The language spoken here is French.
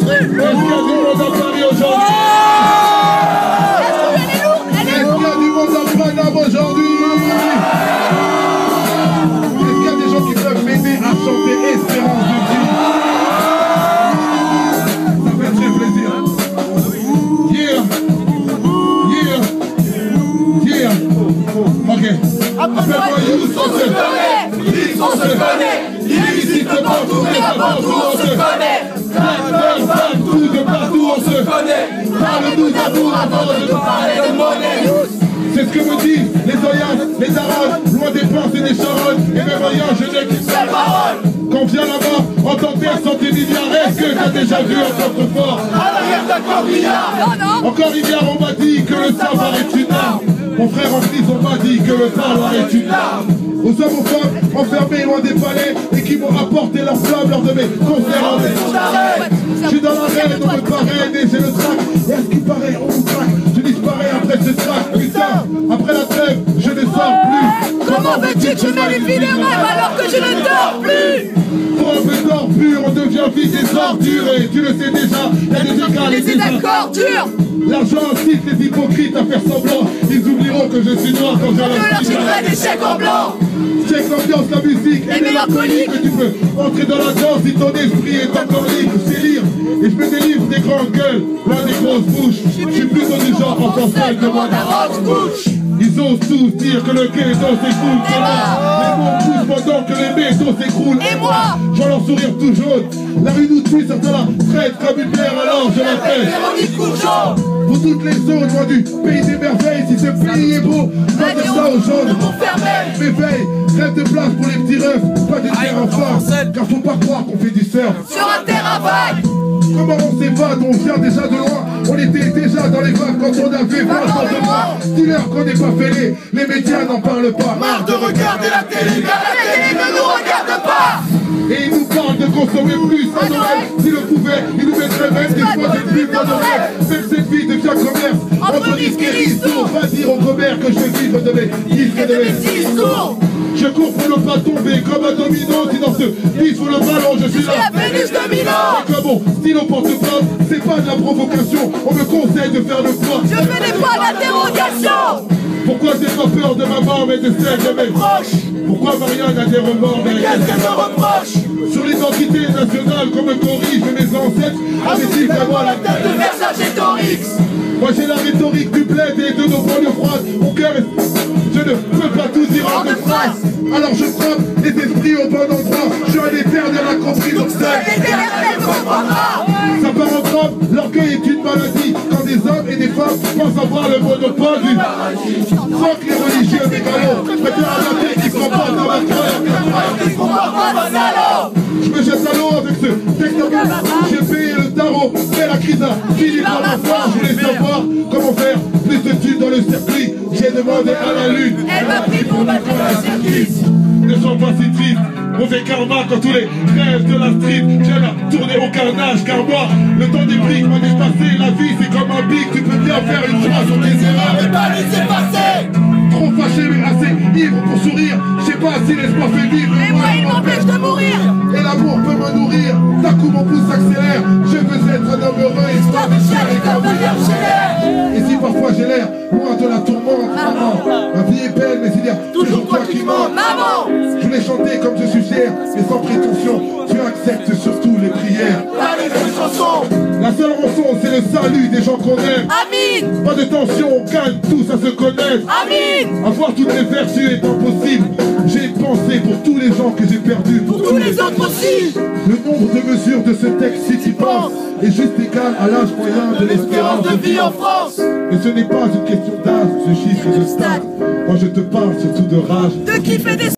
l'instru. Est-ce qu'il y a du monde à Paris aujourd'hui? Elle est lourde, elle est Est-ce lourde. qu'il y a du monde à Paname aujourd'hui? Est-ce qu'il y a des gens qui peuvent m'aider à chanter Espérance de vie? Ça fait très plaisir. Yeah. Ok. Appelle-moi Youssou, on se connaît. X, on se connaît. Illicite de partout, mais pas partout, on se connaît. Tout de partout, on se connaît. Parle-nous d'amour avant de nous parler de monnaie. C'est ce que me disent les Oyas, les Arabes, loin des plantes et des charognes. Et même ailleurs, je n'ai qu'une seule parole. Quand vient là-bas, en tant que terre sans tes milliards, est-ce que t'as déjà vu un coffre-fort à l'arrière d'un corbillard? Non. Encore hier, on m'a dit que le savoir est une arme. Mon frère en prison m'a dit que le savoir est une arme. Aux hommes, aux femmes, enfermés loin des palais et qui m'ont apporté leur flamme lors de mes concerts en maison d'arrêt. Je suis dans l'arène, on me parraine et j'ai le trac. Et à ce qui paraît, on me traque. Je disparais après ce trac, putain. Après la trêve, je ne sors plus. Comment veux-tu que je vérifie les rêves alors que je ne dors plus? Pour un peu d'or pur, on devient vite des ordures. Et tu le sais déjà, il y a des écarts, Les désaccords durs. L'argent incite les hypocrites à faire semblant. Ils oublieront que je suis noir quand Je j'ai leur tirerai des chèques en blanc. check l'ambiance, la musique et mélancolique. Que tu peux entrer dans la danse si ton esprit est encore libre. C'est lire et je me délivre des grandes gueules, plein des grosses bouches. Je suis plutôt du genre enfant seul que moi d'un roche-bouche. Ils osent tous dire que le ghetto s'écoule. Les mots poussent pendant que les métaux s'écroulent. Et moi, j'en leur sourire tout jaune. La rue nous tue, certains la traite comme une bière, alors je la fais. Pour toutes les zones, loin du pays des merveilles, si ce pays est beau, pas de ça aux jaunes. M'éveille, rêve de place pour les petits rêves, pas de terre en face, car faut pas croire qu'on fait du surf. sur un terrain vague. Comment on s'évade, on vient déjà de loin. On était déjà dans les vagues quand on avait 20 ans de moins. Dis-leur qu'on n'est pas fêlés, les médias n'en parlent pas. Marre de regarder la télé, car La télé ne nous regarde pas. et ils nous parlent de consommer plus à Noël. S'ils le pouvaient, ils nous mettraient même des fois des pubs dans nos rêves. Même cette vie devient commerce, entre disques et ristournes. Va dire au commère que je vivre de mes disques et de mes Discours. Je cours pour ne pas tomber comme un domino. Si dans ce disque ou le ballon, je suis là. La Vénus de Milan. Et comme mon stylo porte-plainte, c'est pas de la provocation. On me conseille de faire le poids. Je fais des points d'interrogation. Pourquoi j'ai pas peur de ma mort mais de celle de mes proches? Pourquoi Marianne a des remords mais qu'est-ce qu'elle me reproche? Sur l'identité nationale qu'on me corrige, mes ancêtres avaient-ils vraiment la tête De Vercingétorix. Moi j'ai la rhétorique du bled et de nos banlieues froides. Mon cœur est... Je ne peux pas tout dire en deux phrases. Alors je frappe les esprits au bon endroit. Je suis un éternel incompris, donc seul L'éternel comprendra. ça part en trompe, l'orgueil est une maladie. Quand des hommes et des femmes pensent avoir le monopole du fuck les religieux mégalos. Préfère adapter qui se comportent dans ma croyance. Je me jette à l'eau avec ce texte. J'ai payé le tarot, mais la crise a fini par ma foi. Je voulais savoir comment faire plus de thunes dans le circuit. J'ai demandé à la lune. Elle m'a pris pour battre le circuit. Ne sois pas si triste, mauvais karma quand tous les rêves de la street viennent à tourner au carnage. Car moi, le temps des briques m'a dépassé. La vie c'est comme un bic, tu peux bien faire une fois sur tes erreurs mais pas laisser passer. Trop fâché mais assez ivre pour sourire. Je sais pas si l'espoir fait vivre. Et moi, il m'empêche de mourir. Et l'amour peut me nourrir. D'un coup mon pouce s'accélère. Je veux être un homme heureux, histoire de chair et comme de l'air. Et si parfois j'ai l'air loin de la tourmente, maman, ma vie est belle mais il y a toujours toi qui mens. Maman. Je voulais chanter comme je suis fier, mais sans prétention. Tu acceptes surtout les prières. Pas les mêmes chansons. La seule rançon, c'est le salut des gens qu'on aime. Amine. Pas de tension, on gagne tous à se connaître. Amine. Avoir toutes les vertus est impossible. J'ai pensé pour tous les gens que j'ai perdus. Pour tous les autres aussi. Le nombre de mesures de ce texte, si tu penses, est juste égal à l'âge moyen de l'espérance de vie en France. Mais ce n'est pas une question d'âge, ce chiffre de stade. Moi je te parle surtout de rage. De qui fait des